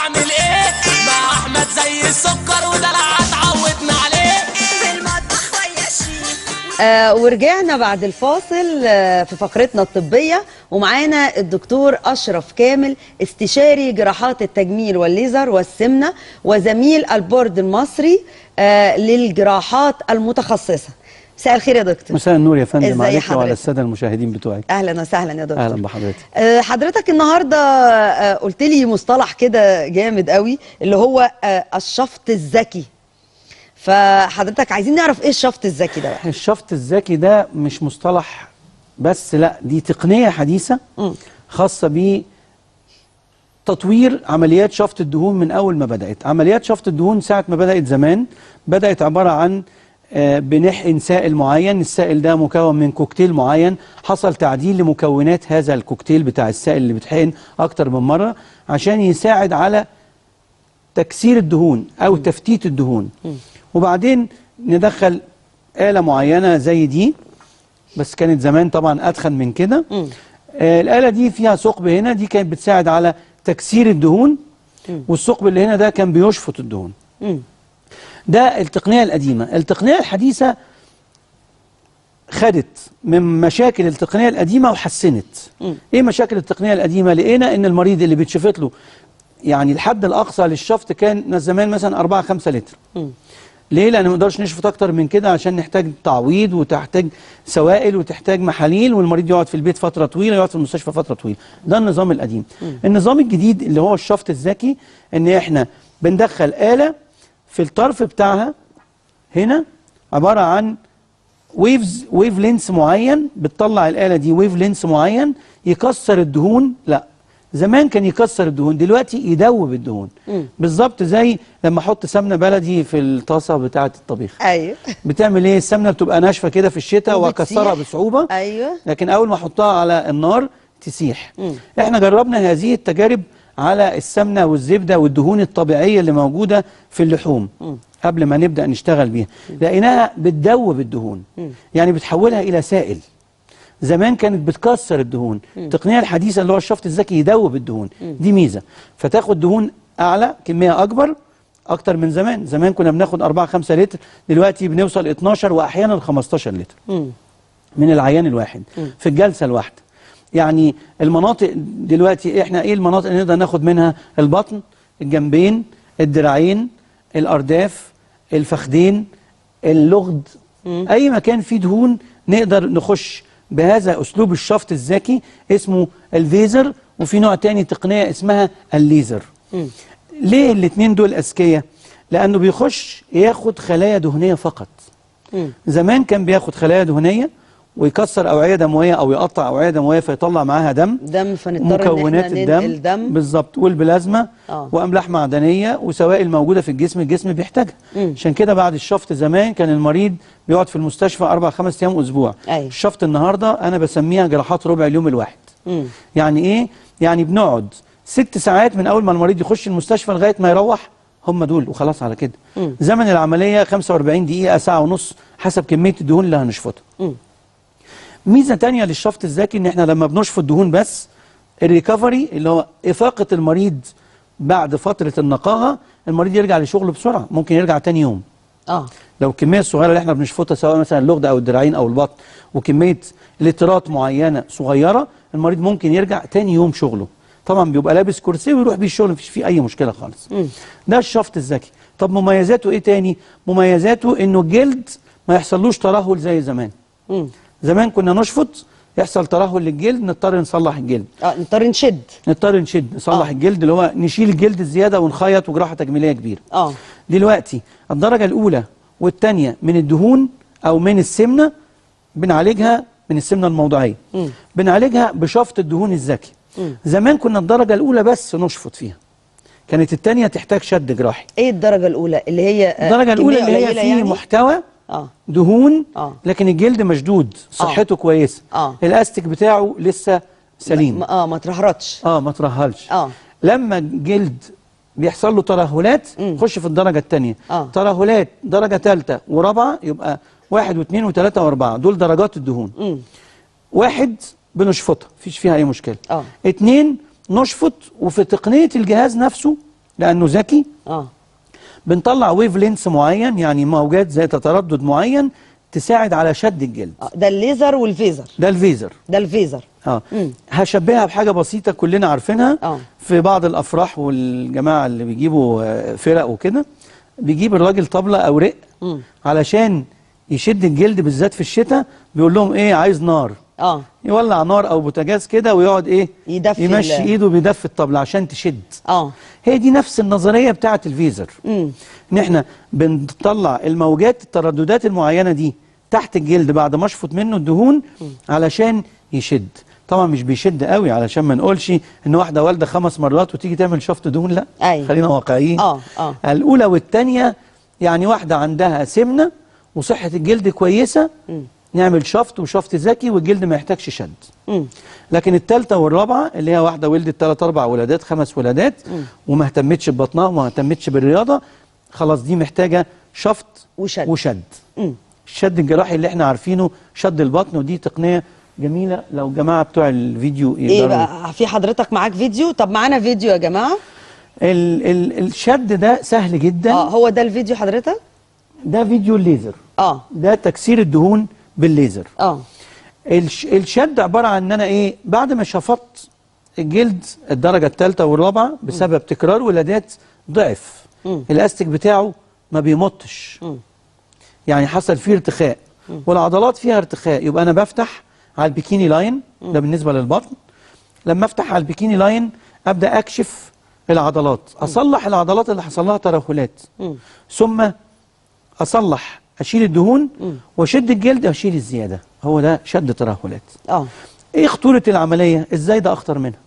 اعمل ايه مع احمد زي السكر ودلع اتعودنا عليه في المطبخ ويا الشيف. ورجعنا بعد الفاصل في فقرتنا الطبية، ومعانا الدكتور أشرف كامل، استشاري جراحات التجميل والليزر والسمنة وزميل البورد المصري للجراحات المتخصصة. مساء الخير يا دكتور. مساء النور يا فندم، عليك حضرتك؟ وعلى الساده المشاهدين بتوعك. اهلا وسهلا يا دكتور. اهلا بحضرتك. حضرتك النهارده قلت لي مصطلح كده جامد قوي اللي هو الشفط الذكي. فحضرتك عايزين نعرف ايه الشفط الذكي ده بقى؟ الشفط الذكي ده مش مصطلح بس، لا دي تقنيه حديثه خاصه بتطوير عمليات شفط الدهون. من اول ما بدات عمليات شفط الدهون، ساعه ما بدات زمان، بدات عباره عن بنحقن سائل معين. السائل ده مكون من كوكتيل معين، حصل تعديل لمكونات هذا الكوكتيل بتاع السائل اللي بتحقن اكتر من مره عشان يساعد على تكسير الدهون او تفتيت الدهون. وبعدين ندخل آلة معينة زي دي، بس كانت زمان طبعا أدخن من كده. الآلة دي فيها ثقب هنا، دي كانت بتساعد على تكسير الدهون، والثقب اللي هنا ده كان بيشفط الدهون. ده التقنية القديمة. التقنية الحديثة خدت من مشاكل التقنية القديمة وحسنت. ايه مشاكل التقنية القديمة؟ لقينا ان المريض اللي بيتشفط له، يعني الحد الأقصى للشفط كان زمان مثلا 4-5 لتر. ليه؟ لأن ما نقدرش نشفط أكتر من كده عشان نحتاج تعويض وتحتاج سوائل وتحتاج محاليل، والمريض يقعد في البيت فترة طويلة، يقعد في المستشفى فترة طويلة. ده النظام القديم. النظام الجديد اللي هو الشفط الذكي، إن إحنا بندخل آلة في الطرف بتاعها هنا عبارة عن ويف لينس معين، بتطلع الآلة دي ويف لينس معين يكسر الدهون. لا، زمان كان يكسر الدهون، دلوقتي يدوب الدهون. بالظبط زي لما احط سمنه بلدي في الطاسه بتاعه الطبيخ. ايوه. بتعمل ايه؟ السمنه بتبقى ناشفه كده في الشتاء واكسرها بصعوبه. ايوه. لكن اول ما احطها على النار تسيح. احنا جربنا هذه التجارب على السمنه والزبده والدهون الطبيعيه اللي موجوده في اللحوم قبل ما نبدا نشتغل بيها، لقيناها بتدوب الدهون. يعني بتحولها الى سائل. زمان كانت بتكسر الدهون. التقنيه الحديثه اللي هو الشفط الذكي يدوب الدهون. دي ميزه، فتاخد دهون اعلى، كميه اكتر من زمان. زمان كنا بناخد 4-5 لتر، دلوقتي بنوصل 12 واحيانا 15 لتر من العيان الواحد في الجلسه الواحده. يعني المناطق دلوقتي، احنا ايه المناطق اللي نقدر ناخد منها؟ البطن، الجنبين، الدراعين، الارداف، الفخدين، اللغد. اي مكان فيه دهون نقدر نخش بهذا أسلوب الشفط الذكي، اسمه الفيزر، وفي نوع تاني تقنية اسمها الليزر. ليه الاتنين دول أذكياء؟ لأنه بيخش ياخد خلايا دهنية فقط. زمان كان بياخد خلايا دهنية ويكسر أوعية دموية أو يقطع أوعية دموية فيطلع معاها دم، فنضطر مكونات الدم بالظبط، والبلازما وأملاح معدنية وسوائل موجودة في الجسم بيحتاجها. عشان كده بعد الشفط زمان كان المريض بيقعد في المستشفى 4-5 أيام أسبوع. الشفط النهاردة أنا بسميها جراحات ربع اليوم الواحد. يعني إيه؟ يعني بنقعد 6 ساعات من أول ما المريض يخش المستشفى لغاية ما يروح، هم دول وخلاص على كده. زمن العملية 45 دقيقة، ساعة ونص، حسب كمية الدهون اللي هنشفطها. ميزة تانية للشفط الذكي، ان احنا لما بنشفط دهون بس، الريكفري اللي هو إفاقة المريض بعد فترة النقاهة، المريض يرجع لشغله بسرعة، ممكن يرجع تاني يوم. لو الكمية الصغيرة اللي احنا بنشفطها سواء مثلا اللغد او الدراعين او البطن، وكمية لترات معينة صغيرة، المريض ممكن يرجع تاني يوم شغله. طبعا بيبقى لابس كرسي ويروح بيه الشغل، مفيش فيه اي مشكلة خالص. ده الشفط الذكي. طب مميزاته ايه تاني؟ مميزاته انه الجلد ما يحصلوش ترهل زي زمان. زمان كنا نشفط يحصل ترهل للجلد، نضطر نصلح الجلد. نضطر نشد نصلح الجلد، اللي هو نشيل الجلد الزياده ونخيط، وجراحه تجميليه كبيره. دلوقتي الدرجه الاولى والثانيه من الدهون او من السمنه بنعالجها، من السمنه الموضعيه بنعالجها بشفط الدهون الذكي. زمان كنا الدرجه الاولى بس نشفط فيها، كانت الثانيه تحتاج شد جراحي. ايه الدرجه الاولى؟ اللي هي الدرجه الاولى اللي هي فيه يعني محتوى دهون لكن الجلد مشدود، صحته كويسه، الاستيك بتاعه لسه سليم، ما ترهرتش، ما ترهلش. لما الجلد بيحصل له ترهلات خش في الدرجه الثانيه. ترهلات درجه ثالثه ورابعه، يبقى 1 و2 و3 و4، دول درجات الدهون. 1 بنشفطها مفيش فيها اي مشكله. 2 نشفط، وفي تقنيه الجهاز نفسه لانه ذكي. اه بنطلع ويف لينس معين، يعني موجات ذات تردد معين تساعد على شد الجلد. ده الليزر والفيزر. ده الفيزر. ده الفيزر. هشبهها بحاجه بسيطه كلنا عارفينها. في بعض الافراح والجماعه اللي بيجيبوا فرق وكده، بيجيب الراجل طبله او رق علشان يشد الجلد بالذات في الشتاء، بيقول لهم ايه؟ عايز نار. يولع نار او بوتاجاز كده ويقعد ايه؟ يمشي ايده بيدفي الطبله عشان تشد. هي دي نفس النظريه بتاعه الفيزر. ان احنا بنطلع الموجات الترددات المعينه دي تحت الجلد بعد ما اشفط منه الدهون علشان يشد. طبعا مش بيشد قوي علشان ما نقولش ان واحده والده 5 مرات وتيجي تعمل شفط دهون، لا. خلينا واقعيين. الاولى والثانيه، يعني واحده عندها سمنه وصحه الجلد كويسه، نعمل شفط وشفط ذكي والجلد ما يحتاجش شد. لكن الثالثه والرابعه اللي هي واحده ولدت 3 4 ولادات 5 ولادات وما اهتمتش ببطنها وما اهتمتش بالرياضه، خلاص دي محتاجه شفط وشد. الشد الجراحي اللي احنا عارفينه شد البطن، ودي تقنيه جميله لو جماعه بتوع الفيديو يقدروا. ايه بقى؟ في حضرتك معاك فيديو؟ طب معانا فيديو يا جماعه. الشد ده سهل جدا. هو ده الفيديو حضرتك؟ ده فيديو الليزر. ده تكسير الدهون بالليزر. الشد عباره عن ان انا ايه؟ بعد ما شفطت الجلد الدرجه الثالثه والرابعه بسبب تكرار ولادات ضعف، الاستيك بتاعه ما بيمطش، يعني حصل فيه ارتخاء والعضلات فيها ارتخاء، يبقى انا بفتح على البيكيني لاين. ده بالنسبه للبطن. لما افتح على البيكيني لاين ابدا اكشف العضلات، اصلح العضلات اللي حصل لها ترهلات، ثم اصلح اشيل الدهون واشد الجلد واشيل الزياده. هو ده شد ترهلات. ايه خطوره العمليه؟ ازاي ده اخطر منها؟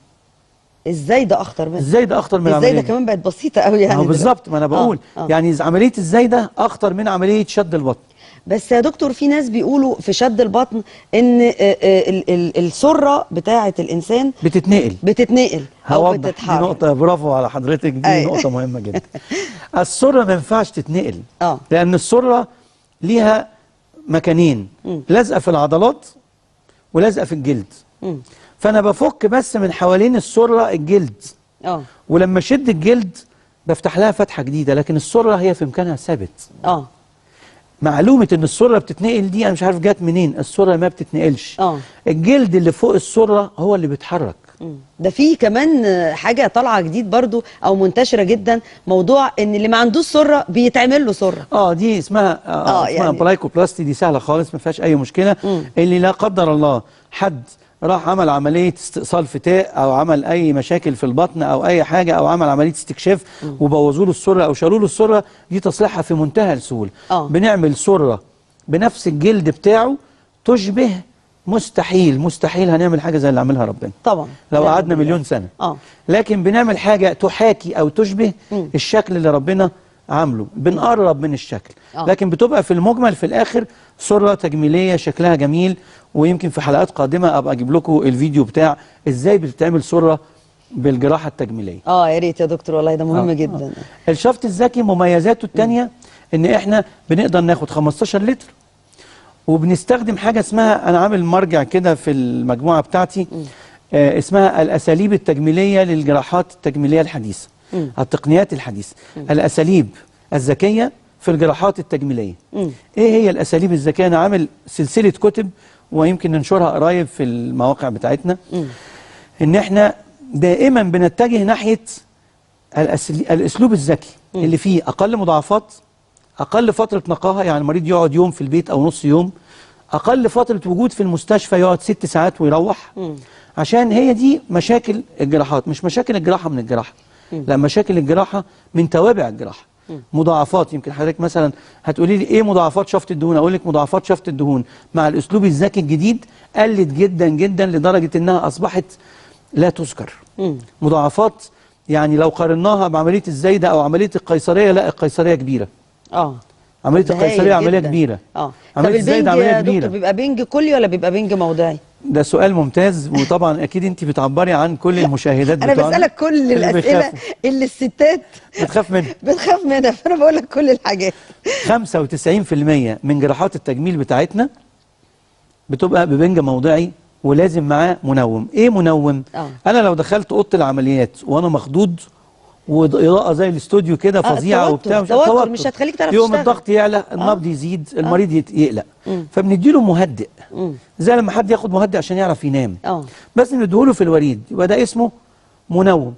ازاي ده اخطر منها؟ ازاي ده اخطر من العمليه؟ ازاي ده كمان بقت بسيطه قوي يعني. بالظبط، ما انا بقول يعني عمليه ازاي ده اخطر من عمليه شد البطن. بس يا دكتور في ناس بيقولوا في شد البطن ان السره بتاعه الانسان بتتنقل او بتتحرك. دي نقطه، برافو على حضرتك، دي نقطه مهمه جدا. السره ما ينفعش تتنقل لان السره ليها مكانين، لازقه في العضلات ولازقه في الجلد. فانا بفك بس من حوالين السره الجلد، ولما اشد الجلد بفتح لها فتحه جديده، لكن السره هي في مكانها ثابت. معلومه ان السره بتتنقل دي انا مش عارف جت منين. السره ما بتتنقلش. الجلد اللي فوق السره هو اللي بيتحرك. ده في كمان حاجه طالعه جديد برضو او منتشره جدا، موضوع ان اللي ما عندوش سره بيتعمل له سره. دي اسمها اسمها يعني بلايكوبلاستي. دي سهله خالص ما فيهاش اي مشكله. اللي لا قدر الله حد راح عمل عمليه استئصال فتاء او عمل اي مشاكل في البطن او اي حاجه او عمل عمليه استكشاف وبوظوا له السره او شالوا له السره، دي تصليحها في منتهى السهوله. بنعمل سره بنفس الجلد بتاعه تشبه. مستحيل هنعمل حاجه زي اللي عملها ربنا طبعا لو قعدنا مليون سنه. لكن بنعمل حاجه تحاكي او تشبه الشكل اللي ربنا عامله، بنقرب من الشكل. لكن بتبقى في المجمل في الاخر سره تجميليه شكلها جميل. ويمكن في حلقات قادمه ابقى اجيب لكم الفيديو بتاع ازاي بتتعمل سره بالجراحه التجميليه. يا ريت يا دكتور والله ده مهم جدا. الشفط الذكي مميزاته الثانيه ان احنا بنقدر ناخد 15 لتر وبنستخدم حاجه اسمها، انا عامل مرجع كده في المجموعه بتاعتي اسمها الاساليب التجميليه للجراحات التجميليه الحديثه. التقنيات الحديثه. الاساليب الذكيه في الجراحات التجميليه. ايه هي الاساليب الذكيه؟ انا عامل سلسله كتب ويمكن ننشرها قريب في المواقع بتاعتنا. ان احنا دائما بنتجه ناحيه الاسلوب الذكي اللي فيه اقل مضاعفات، اقل فتره نقاهه، يعني المريض يقعد يوم في البيت او نص يوم، اقل فتره وجود في المستشفى يقعد 6 ساعات ويروح. عشان هي دي مشاكل الجراحات، مش مشاكل الجراحه من الجراحه، لا، مشاكل الجراحه من توابع الجراحه. مضاعفات، يمكن حضرتك مثلا هتقولي لي ايه مضاعفات شفط الدهون؟ اقول لك مضاعفات شفط الدهون مع الاسلوب الذكي الجديد قلت جدا جدا لدرجه انها اصبحت لا تذكر. مضاعفات يعني لو قارناها بعمليه الزايده او عمليه القيصريه، لا القيصريه كبيره. عمليه القيصريه عمليه كبيره. عمليه الزايده عمليه كبيره. بيبقى بنج كلي ولا بيبقى بنج موضعي؟ ده سؤال ممتاز، وطبعا اكيد انت بتعبري عن كل المشاهدات انا بسالك كل الاسئله اللي الستات بتخاف منها فانا بقول لك كل الحاجات. 95% من جراحات التجميل بتاعتنا بتبقى ببنج موضعي ولازم معاه منوم. ايه منوم؟ انا لو دخلت اوضه العمليات وانا مخضوض واضاءه زي الاستوديو كده فظيعه وبتاع، توتر مش هتخليك تعرف يوم تشتغل. الضغط يعلى، النبض يزيد، المريض يقلق. فبنديله مهدئ زي لما حد ياخد مهدئ عشان يعرف ينام. بس نديهوله في الوريد، يبقى ده اسمه منوم.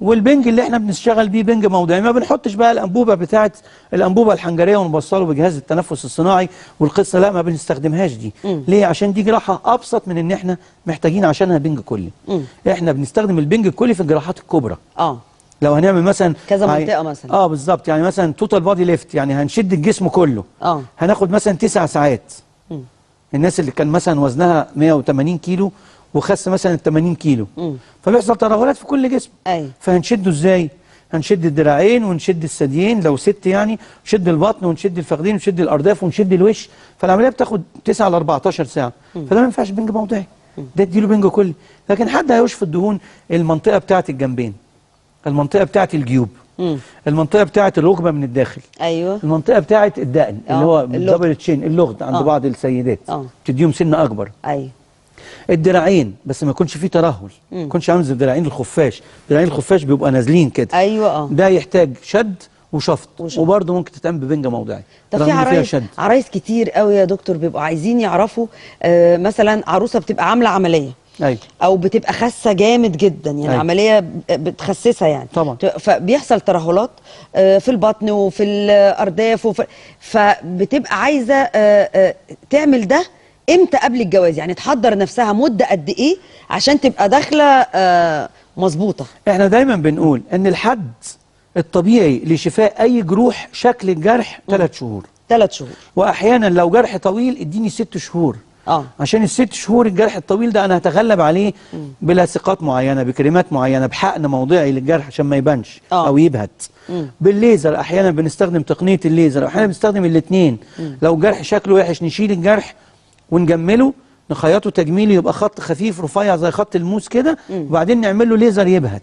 والبنج اللي احنا بنشتغل بيه بنج موضعي، ما بنحطش بقى الانبوبه بتاعت الانبوبه الحنجريه ونوصله بجهاز التنفس الصناعي والقصه، لا ما بنستخدمهاش دي. ليه؟ عشان دي جراحه ابسط من ان احنا محتاجين عشانها بنج كلي. احنا بنستخدم البنج الكلي في الجراحات الكبرى. لو هنعمل مثلا كذا منطقه مثلا، بالظبط، يعني مثلا توتال بادي ليفت، يعني هنشد الجسم كله. هناخد مثلا 9 ساعات. الناس اللي كان مثلا وزنها 180 كيلو وخس مثلا 80 كيلو، فبيحصل ترهلات في كل جسم. فهنشده ازاي؟ هنشد الدراعين ونشد الثديين لو ست يعني، نشد البطن ونشد الفخذين ونشد الارداف ونشد الوش. فالعمليه بتاخد 9 ل 14 ساعه. فده ما ينفعش بنج موضعي، ده اديله بنج كلي. لكن حد هيشفط الدهون المنطقه بتاعه الجنبين، المنطقه بتاعه الجيوب، المنطقه بتاعه الركبه من الداخل، المنطقه بتاعه الدقن اللي هو الدبل تشين، اللغد عند بعض السيدات تديهم سن اكبر. الدراعين بس ما يكونش فيه ترهل، ما يكونش عامل زي دراعين الخفاش. دراعين الخفاش بيبقى نازلين كده. ده يحتاج شد وشفط، وبرضه ممكن تتعمل ببنج موضعي. طب في عرايس كتير قوي يا دكتور بيبقوا عايزين يعرفوا، مثلا عروسه بتبقى عامله عمليه او بتبقى خاسه جامد جدا، يعني عمليه بتخسسها يعني طبعا، فبيحصل ترهلات في البطن وفي الارداف فبتبقى عايزه تعمل ده امتى قبل الجواز؟ يعني تحضر نفسها مده قد ايه عشان تبقى داخله مظبوطه؟ احنا دايما بنقول ان الحد الطبيعي لشفاء اي جروح شكل الجرح 3 شهور. 3 شهور، واحيانا لو جرح طويل اديني 6 شهور. عشان ال6 شهور الجرح الطويل ده انا هتغلب عليه بلاصقات معينه، بكريمات معينه، بحقن موضعي للجرح عشان ما يبانش او يبهت. بالليزر احيانا بنستخدم تقنيه الليزر، احيانا بنستخدم الاثنين. لو الجرح شكله وحش نشيل الجرح ونجمله، نخيطه تجميلي يبقى خط خفيف رفيع زي خط الموس كده، وبعدين نعمل له ليزر يبهت.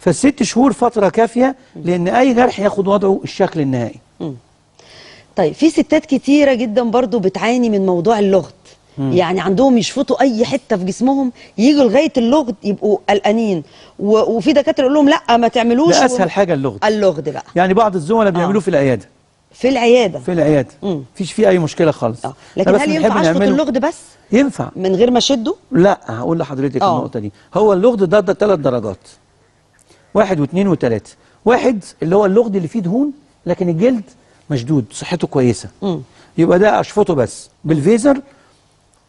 فال6 شهور فتره كافيه لان اي جرح ياخد وضعه الشكل النهائي. طيب في ستات كتيره جدا برضو بتعاني من موضوع اللغد. يعني عندهم يشفطوا اي حته في جسمهم ييجوا لغايه اللغد يبقوا قلقانين، وفي دكاتره يقول لهم لا ما تعملوش. ده اسهل حاجه اللغد. اللغد بقى يعني بعض الزملاء بيعملوه في العياده. في العياده مفيش فيه اي مشكله خالص. لكن هل ينفع اشفط اللغد بس؟ ينفع من غير ما اشده؟ لا، هقول لحضرتك النقطه دي. هو اللغد ده 3 درجات، 1 و2 و3. 1 اللي هو اللغد اللي فيه دهون لكن الجلد مشدود صحته كويسه، يبقى ده اشفطه بس بالفيزر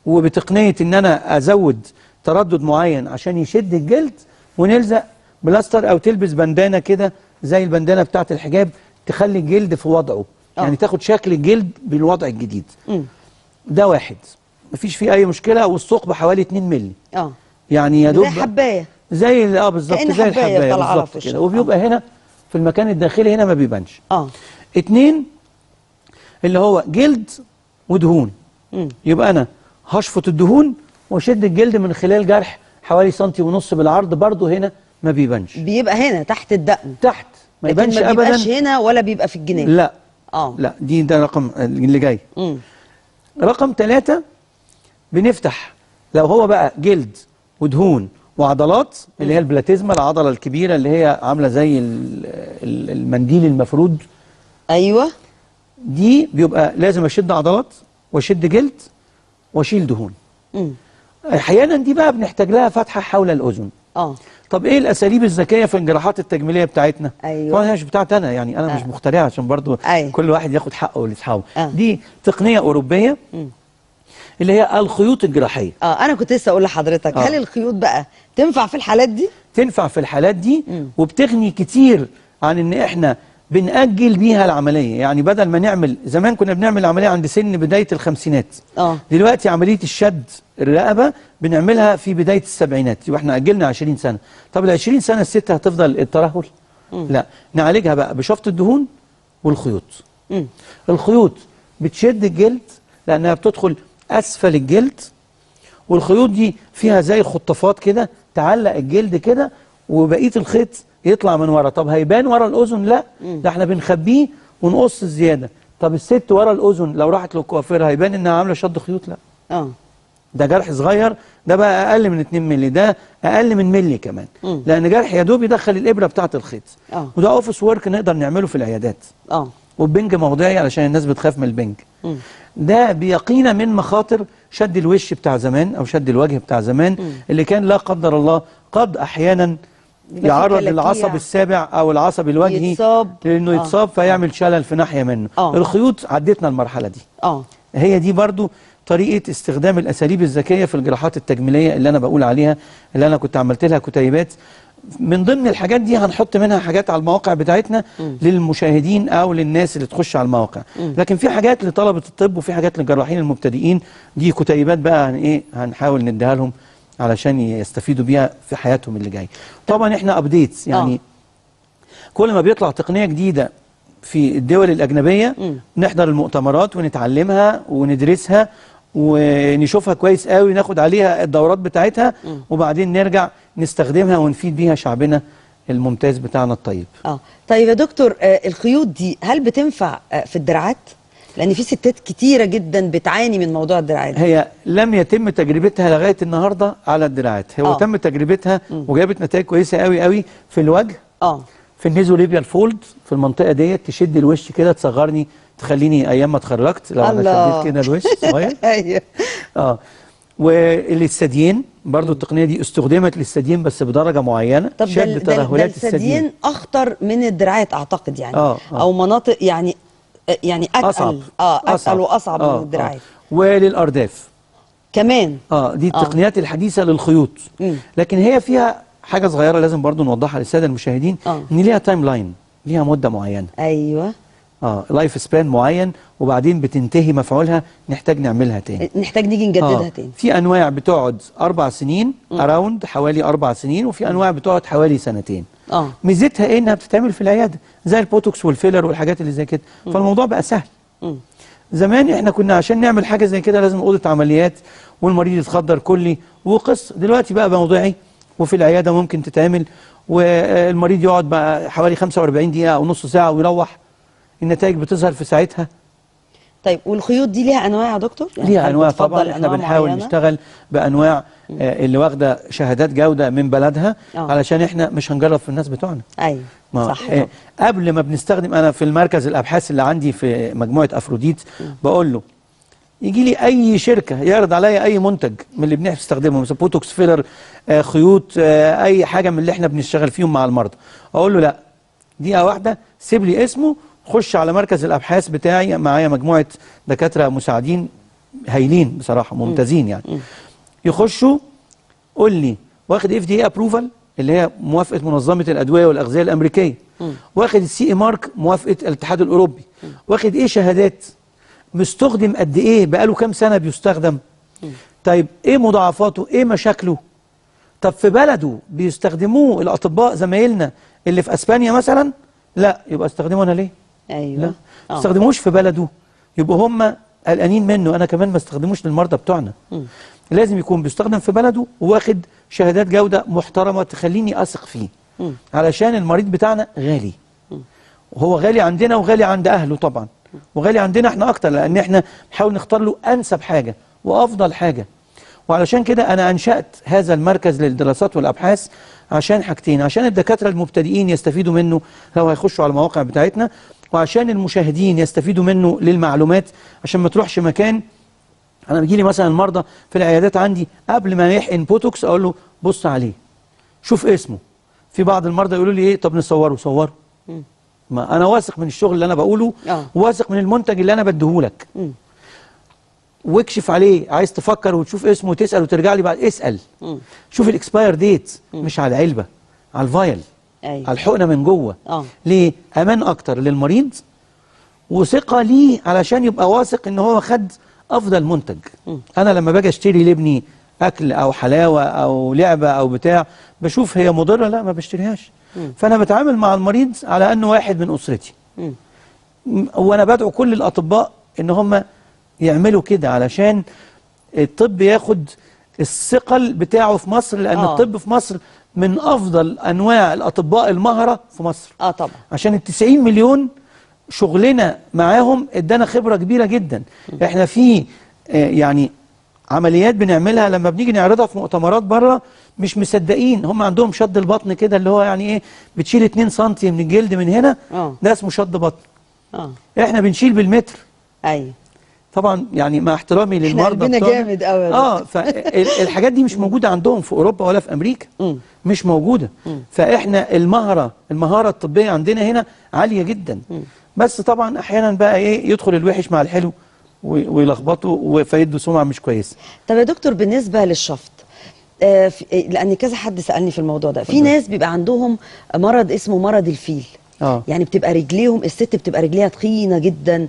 وبتقنيه ان انا ازود تردد معين عشان يشد الجلد، ونلزق بلاستر او تلبس بندانه كده زي البندانه بتاعه الحجاب تخلي الجلد في وضعه. يعني تاخد شكل الجلد بالوضع الجديد. ده 1 مفيش فيه اي مشكله، والثقب حوالي 2 مللي. يعني يا دوب زي حبايه، زي بالظبط زي الحبايه بالظبط كده، وبيبقى هنا في المكان الداخلي هنا ما بيبانش. 2 اللي هو جلد ودهون. يبقى انا هشفط الدهون واشد الجلد من خلال جرح حوالي 1.5 سم بالعرض، برضه هنا ما بيبانش. بيبقى هنا تحت الدقن، تحت ما يبانش ابدا. ما بيبقاش هنا ولا بيبقى في الجناب. لا لا، ده رقم اللي جاي. رقم 3 بنفتح لو هو بقى جلد ودهون وعضلات، اللي هي البلاتيزما، العضله الكبيره اللي هي عامله زي المنديل المفرود. دي بيبقى لازم اشد عضلات واشد جلد واشيل دهون. احيانا دي بقى بنحتاج لها فتحه حول الاذن. طب ايه الاساليب الذكيه في الجراحات التجميليه بتاعتنا؟ طبعا هي مش بتاعتي انا، يعني انا مش مخترعها عشان برضو كل واحد ياخد حقه لاصحابه. دي تقنيه اوروبيه اللي هي الخيوط الجراحيه. انا كنت لسه اقول لحضرتك هل الخيوط بقى تنفع في الحالات دي؟ تنفع في الحالات دي، وبتغني كتير عن ان احنا بنأجل بيها العمليه. يعني بدل ما نعمل زمان كنا بنعمل العمليه عند سن بدايه الخمسينات، دلوقتي عمليه الشد الرقبه بنعملها في بدايه السبعينات، يبقى احنا اجلنا 20 سنه. طب ال 20 سنه الست هتفضل الترهل؟ لا، نعالجها بقى بشفط الدهون والخيوط. الخيوط بتشد الجلد لانها بتدخل اسفل الجلد، والخيوط دي فيها زي خطافات كده تعلق الجلد كده، وبقيه الخيط يطلع من ورا. طب هيبان ورا الاذن؟ لا، ده احنا بنخبيه ونقص الزياده. طب الست ورا الاذن لو راحت للكوافير هيبان انها عامله شد خيوط؟ لا. ده جرح صغير، ده بقى اقل من 2 مللي، ده اقل من مللي كمان. لان جرح يا دوب يدخل الابره بتاعه الخيط. وده اوفيس ورك نقدر نعمله في العيادات. والبنج موضعي علشان الناس بتخاف من البنج. ده بيقينا من مخاطر شد الوش بتاع زمان او شد الوجه بتاع زمان، اللي كان لا قدر الله قد احيانا يعرض للعصب السابع او العصب الوجهي لانه يتصاب فيعمل شلل في ناحيه منه. الخيوط عدتنا المرحله دي. هي دي برضو طريقه استخدام الاساليب الذكيه في الجراحات التجميليه اللي انا بقول عليها، اللي انا كنت عملت لها كتيبات. من ضمن الحاجات دي هنحط منها حاجات على المواقع بتاعتنا للمشاهدين او للناس اللي تخش على المواقع. لكن في حاجات لطلبه الطب وفي حاجات للجراحين المبتدئين، دي كتيبات بقى هنحاول نديها لهم علشان يستفيدوا بيها في حياتهم اللي جايه. طبعا احنا ابديتس، يعني كل ما بيطلع تقنيه جديده في الدول الاجنبيه نحضر المؤتمرات ونتعلمها وندرسها ونشوفها كويس قوي، ناخد عليها الدورات بتاعتها وبعدين نرجع نستخدمها ونفيد بيها شعبنا الممتاز بتاعنا الطيب. طيب يا دكتور، الخيوط دي هل بتنفع في الدراعات؟ لان في ستات كتيره جدا بتعاني من موضوع الدراعات. هي لم يتم تجربتها لغايه النهارده على الدراعات، هو تم تجربتها وجابت نتائج كويسه قوي قوي في الوجه. في النيزوليبيال فولد، في المنطقه ديت تشد الوش كده، تصغرني، تخليني ايام ما اتخرجت لو انا شديت كده الوش صغير. ايوه. وللثديين برضو التقنيه دي استخدمت للثديين بس بدرجه معينه. طب شد ترهلات الثديين اخطر من الدراعات اعتقد، يعني او مناطق يعني اتقل اتقل واصعب من الدراعات. وللارداف كمان دي التقنيات الحديثه للخيوط. لكن هي فيها حاجه صغيره لازم برضو نوضحها للساده المشاهدين، ان ليها تايم لاين، ليها مده معينه. ايوه. لايف سبان معين، وبعدين بتنتهي مفعولها، نحتاج نعملها تاني، نحتاج نيجي نجددها تاني. في انواع بتقعد 4 سنين اراوند، حوالي 4 سنين، وفي انواع بتقعد حوالي 2 سنين. ميزتها ايه؟ انها بتتعمل في العياده زي البوتوكس والفيلر والحاجات اللي زي كده. فالموضوع بقى سهل. زمان احنا كنا عشان نعمل حاجه زي كده لازم اوضه عمليات والمريض يتخدر كلي وقصه. دلوقتي بقى موضعي وفي العياده ممكن تتعمل، والمريض يقعد بقى حوالي 45 دقيقه او نص ساعه ويروح، النتائج بتظهر في ساعتها. طيب والخيوط دي ليها انواع يا دكتور؟ يعني ليها انواع طبعا. احنا بنحاول نشتغل بانواع اللي واخده شهادات جوده من بلدها، علشان احنا مش هنجرب في الناس بتوعنا. ايوه صح. قبل ما بنستخدم، انا في المركز الابحاث اللي عندي في مجموعه افروديت بقول له يجي لي اي شركه يعرض عليا اي منتج من اللي بنستخدمه، مثلا بوتوكس، فيلر، خيوط، اي حاجه من اللي احنا بنشتغل فيهم مع المرضى، اقول له لا، دقيقه واحده سيب لي اسمه، خش على مركز الابحاث بتاعي، معايا مجموعه دكاتره مساعدين هايلين بصراحه، ممتازين يعني. يخشوا قول لي واخد FDA ابروفال اللي هي موافقه منظمه الادويه والاغذيه الامريكيه، واخد الCE مارك موافقه الاتحاد الاوروبي، واخد ايه شهادات، مستخدم قد ايه، بقاله كام سنه بيستخدم، طيب ايه مضاعفاته، ايه مشاكله، طب في بلده بيستخدموه الاطباء زمايلنا اللي في اسبانيا مثلا، لا يبقى استخدمه انا ليه؟ ايوه. لا ما استخدموش في بلده، يبقوا هم قلقانين منه، انا كمان ما استخدموش للمرضى بتوعنا. لازم يكون بيستخدم في بلده وواخد شهادات جوده محترمه تخليني اثق فيه، علشان المريض بتاعنا غالي، وهو غالي عندنا وغالي عند اهله طبعا، وغالي عندنا احنا اكتر، لان احنا بنحاول نختار له انسب حاجه وافضل حاجه. وعلشان كده انا انشأت هذا المركز للدراسات والابحاث عشان حاجتين، عشان الدكاتره المبتدئين يستفيدوا منه لو هيخشوا على المواقع بتاعتنا، وعشان المشاهدين يستفيدوا منه للمعلومات، عشان ما تروحش مكان. انا بيجي لي مثلا المرضى في العيادات عندي قبل ما يحقن بوتوكس اقول له بص عليه شوف اسمه. في بعض المرضى يقولوا لي ايه، طب نصوره. صوره، ما انا واثق من الشغل اللي انا بقوله، واثق من المنتج اللي انا بديهولك، واكشف عليه. عايز تفكر وتشوف اسمه وتسال وترجع لي بعد، اسال شوف الاكسباير ديت، مش على العلبه، على الفايل، على الحقنه من جوه. ليه؟ امان اكتر للمريض، وثقه ليه علشان يبقى واثق ان هو خد افضل منتج. انا لما باجي اشتري لابني اكل او حلاوه او لعبه او بتاع، بشوف هي مضره، لا ما بشتريهاش. فانا بتعامل مع المريض على انه واحد من اسرتي، وانا بدعو كل الاطباء ان هم يعملوا كده علشان الطب ياخد الثقل بتاعه في مصر، لان الطب في مصر من افضل انواع الاطباء المهره في مصر. طبعا، عشان ال90 مليون شغلنا معاهم ادانا خبره كبيره جدا. احنا في يعني عمليات بنعملها لما بنيجي نعرضها في مؤتمرات بره مش مصدقين. هم عندهم شد البطن كده اللي هو يعني ايه، بتشيل 2 سم من الجلد من هنا، ده اسمه شد بطن. احنا بنشيل بالمتر. ايوه طبعا يعني مع احترامي للمرضى احنا جامد قوي. فالحاجات دي مش موجوده عندهم في اوروبا ولا في امريكا. مش موجوده. فاحنا المهاره الطبيه عندنا هنا عاليه جدا. بس طبعا احيانا بقى ايه، يدخل الوحش مع الحلو ويلخبطوا فيدوا سمعه مش كويسه. طب يا دكتور بالنسبه للشفط، لان كذا حد سالني في الموضوع ده، في ناس بيبقى عندهم مرض اسمه مرض الفيل. يعني بتبقى رجليهم، الست بتبقى رجليها تخينه جدا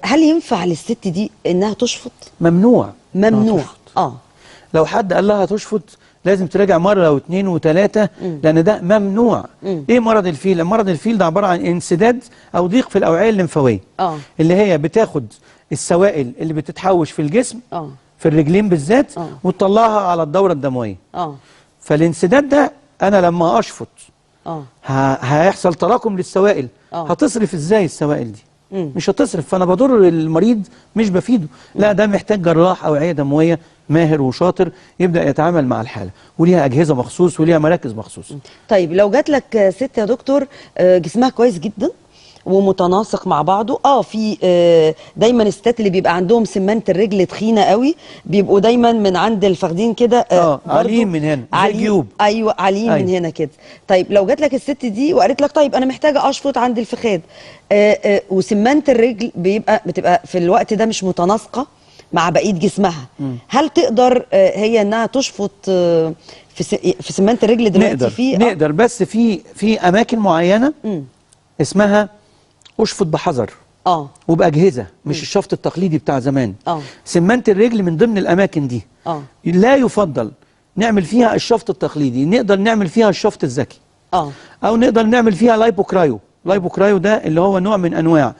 هل ينفع للست دي انها تشفط؟ ممنوع. لو حد قال لها تشفط لازم تراجع مره واثنين وثلاثه، لان ده ممنوع. ايه مرض الفيل؟ مرض الفيل ده عباره عن انسداد او ضيق في الاوعيه الليمفاويه، اللي هي بتاخد السوائل اللي بتتحوش في الجسم، في الرجلين بالذات، وتطلعها على الدوره الدمويه. فالانسداد ده انا لما اشفط هيحصل تراكم للسوائل. هتصرف ازاي السوائل دي؟ مش هتصرف. فانا بضر المريض مش بفيده. لا، ده محتاج جراح اوعيه دمويه ماهر وشاطر يبدا يتعامل مع الحاله، وليها اجهزه مخصوص وليها مراكز مخصوص. طيب لو جات لك ست يا دكتور جسمها كويس جدا ومتناسق مع بعضه، في دايما الستات اللي بيبقى عندهم سمانه الرجل تخينه قوي بيبقوا دايما من عند الفخدين كده عاليين من هنا زي جيوب. ايوه عاليين من هنا كده. طيب لو جات لك الست دي وقالت لك طيب انا محتاجه اشفط عند الفخاد، وسمانه الرجل بتبقى في الوقت ده مش متناسقه مع بقيه جسمها، هل تقدر هي انها تشفط في سمانه الرجل دلوقتي؟ نقدر بس في اماكن معينه اسمها اشفط بحذر وباجهزه، مش الشفط التقليدي بتاع زمان. سمانه الرجل من ضمن الاماكن دي لا يفضل نعمل فيها الشفط التقليدي. نقدر نعمل فيها الشفط الذكي، او نقدر نعمل فيها لايبوكرايو. لايبوكرايو ده اللي هو نوع من انواع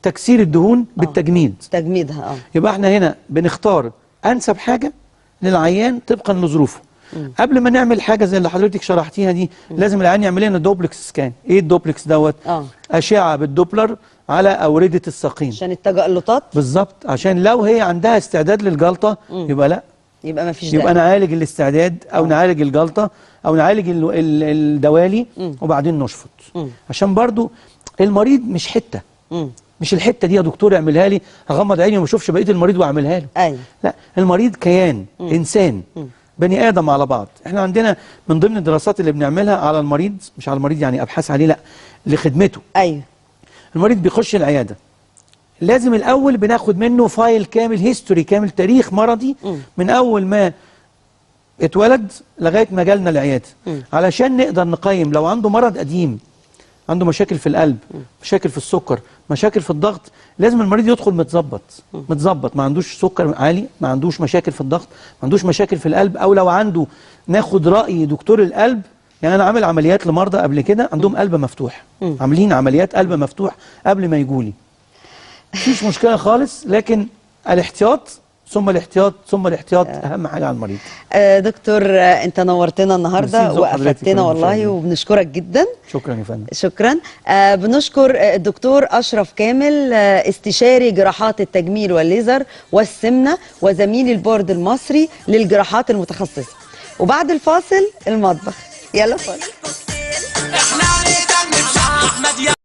تكسير الدهون بالتجميد، تجميدها. يبقى احنا هنا بنختار انسب حاجه للعيان طبقا لظروفه. قبل ما نعمل حاجه زي اللي حضرتك شرحتيها دي لازم العيان يعمل لنا دوبلكس سكان. ايه الدوبلكس دوت؟ اشعه بالدوبلر على اورده الساقين عشان التجلطات. بالظبط، عشان لو هي عندها استعداد للجلطه يبقى لا، يبقى ما فيش، يبقى نعالج الاستعداد او نعالج الجلطه او نعالج الدوالي وبعدين نشفط. عشان برضو المريض مش حته، مش الحته دي يا دكتور اعملها لي هغمض عيني وما اشوفش بقيه المريض واعملها له. لا، المريض كيان، انسان، بني ادم على بعض. احنا عندنا من ضمن الدراسات اللي بنعملها على المريض، مش على المريض يعني ابحاث عليه، لا لخدمته. المريض بيخش العياده لازم الاول بناخد منه فايل كامل، هيستوري كامل، تاريخ مرضي من اول ما اتولد لغايه ما جالنا العياده، علشان نقدر نقيم لو عنده مرض قديم، عنده مشاكل في القلب، مشاكل في السكر، مشاكل في الضغط. لازم المريض يدخل متظبط، ما عندوش سكر عالي، ما عندوش مشاكل في الضغط، ما عندوش مشاكل في القلب، او لو عنده ناخد رأي دكتور القلب. يعني انا عامل عمليات لمرضى قبل كده عندهم قلب مفتوح، عاملين عمليات قلب مفتوح قبل ما يجولي. مفيش مشكلة خالص، لكن الاحتياط ثم الاحتياط ثم الاحتياط اهم حاجه على المريض. دكتور انت نورتنا النهارده وافدتنا والله، وبنشكرك جدا. شكرا يا فندم. شكرا. بنشكر الدكتور اشرف كامل، استشاري جراحات التجميل والليزر والسمنه وزميل البورد المصري للجراحات المتخصصه. وبعد الفاصل المطبخ. يلا فاصل.